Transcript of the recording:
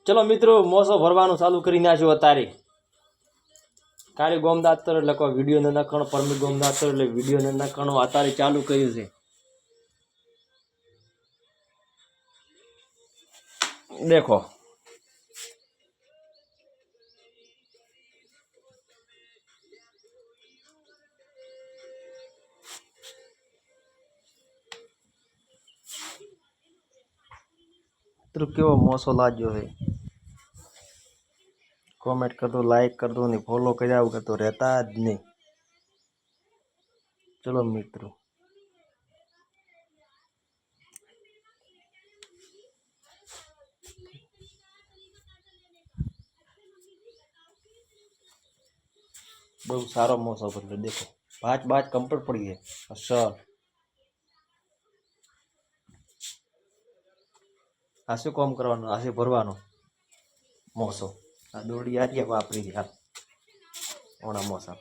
चलो मित्रों मोसो भरवानुं चालू करी नाख्युं अतारे काले गोमदातर એટલે કોઈ વિડિયો ન નાખવાનો પરમિટ गोमदातर એટલે વિડિયો ન નાખવાનો અતારે ચાલુ કર્યું છે देखो मित्रों केवो मोसो लाग्यो है कमेंट कर दो लाइक कर दो नहीं फॉलो कर्या वगैरह तो रहता ज नहीं। चलो मित्रों बहुत सारो मोसो बदलो देखो पाँच बाज कंप्लीट पड़ी है असल आशु काम करवानो आशु भरवानो मोसो आ दोड़ी आ रही है वापरी यार ओना मोसा